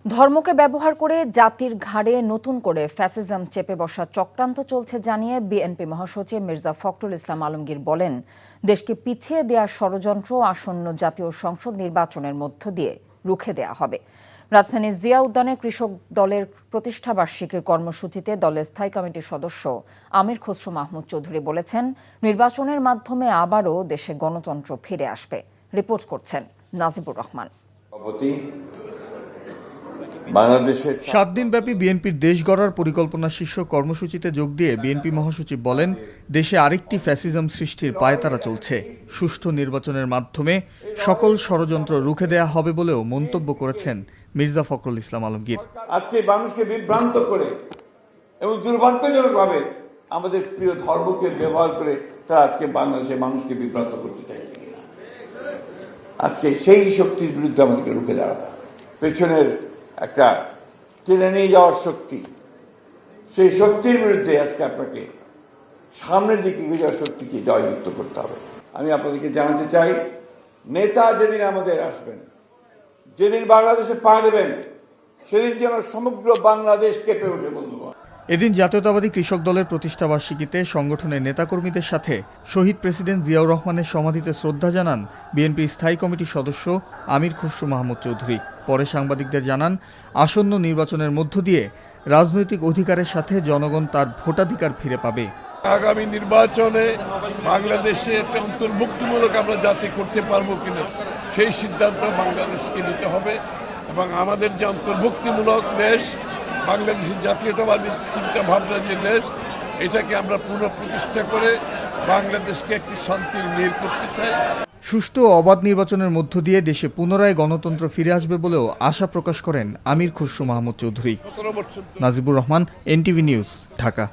ধর্মকে ব্যবহার করে জাতির ঘাড়ে নতুন করে ফ্যাসিজম চেপে বসার চক্রান্ত চলছে জানিয়ে বিএনপি মহাসচিব মির্জা ফখরুল ইসলাম আলমগীর বলেন, দেশকে পিছিয়ে দেওয়ার ষড়যন্ত্র আসন্ন জাতীয় সংসদ নির্বাচনের মধ্য দিয়ে রুখে দেওয়া হবে। রাজধানীর জিয়া উদ্যানে কৃষক দলের প্রতিষ্ঠাবার্ষিকীর কর্মসূচিতে দলের স্থায়ী কমিটির সদস্য আমির খসরু মাহমুদ চৌধুরী বলেছেন, নির্বাচনের মাধ্যমে আবারও দেশে গণতন্ত্র ফিরে আসবে। রিপোর্ট করছেন নাজিবুর রহমান। 7 দিনব্যাপী বিএনপির দেশ গড়ার পরিকল্পনা শীর্ষক কর্মসূচিতে যোগ দিয়ে বিএনপি মহাসচিব বলেন, দেশে আরেকটি ফ্যাসিজম সৃষ্টির পায়তারা চলছে। সুষ্ঠু নির্বাচনের মাধ্যমে সকল ষড়যন্ত্র রুখে দেয়া হবে বলেও মন্তব্য করেছেন মির্জা ফখরুল ইসলাম আলমগীর। আজকে মানুষকে বিভ্রান্ত করে এবং দুর্ভাগ্যজনকভাবে আমাদের প্রিয় ধর্মকে ব্যবহার করে তারা আজকে বাংলাদেশের মানুষকে বিভ্রান্ত করতে চাইছে কিনা, আজকে সেই শক্তির বিরুদ্ধে আমাদেরকে রুখে দাঁড়াতে হবে। পেছনের একটা টেনে নিয়ে যাওয়ার শক্তি, সেই শক্তির বিরুদ্ধে আজকে আপনাকে সামনের দিকে এগিয়ে যাওয়ার শক্তিকে জয়যুক্ত করতে হবে। আমি আপনাদেরকে জানাতে চাই, নেতা যেদিন আমাদের আসবেন, যেদিন বাংলাদেশে পা দেবেন, সেদিন যেন সমগ্র বাংলাদেশ কেঁপে ওঠে। বন্ধুগণ, এদিন জাতীয়তাবাদী কৃষক দলের প্রতিষ্ঠাবার্ষিকীতে সংগঠনের নেতাকর্মীদের সাথে শহীদ প্রেসিডেন্ট জিয়াউর রহমানের সমাধিতে শ্রদ্ধা জানান বিএনপি স্থায়ী কমিটির সদস্য আমির খসরু মাহমুদ চৌধুরী। পরে সাংবাদিকদের জানান, আসন্ন নির্বাচনের মধ্য দিয়ে রাজনৈতিক অধিকারের সাথে জনগণ তার ভোটাধিকার ফিরে পাবে। আগামী নির্বাচনে বাংলাদেশে একটা অন্তর্ভুক্তিমূলক আমরা জাতি করতে পারবো কিনা সেই সিদ্ধান্ত বাংলাদেশকে নিতে হবে এবং আমাদের যে অন্তর্ভুক্তিমূলক দেশ, বাংলাদেশের জাতীয়তাবাদী চিন্তা ভাবনা যে দেশ, এটাকে আমরা পুনঃপ্রতিষ্ঠা করে বাংলাদেশকে একটি শান্তির নীড় করতে চাই। সুষ্ঠু ও অবাধ নির্বাচনের মধ্য দিয়ে দেশে পুনরায় গণতন্ত্র ফিরে আসবে বলেও আশা প্রকাশ করেন আমির খসরু মাহমুদ চৌধুরী। Najibur Rahman, NTV news, Dhaka.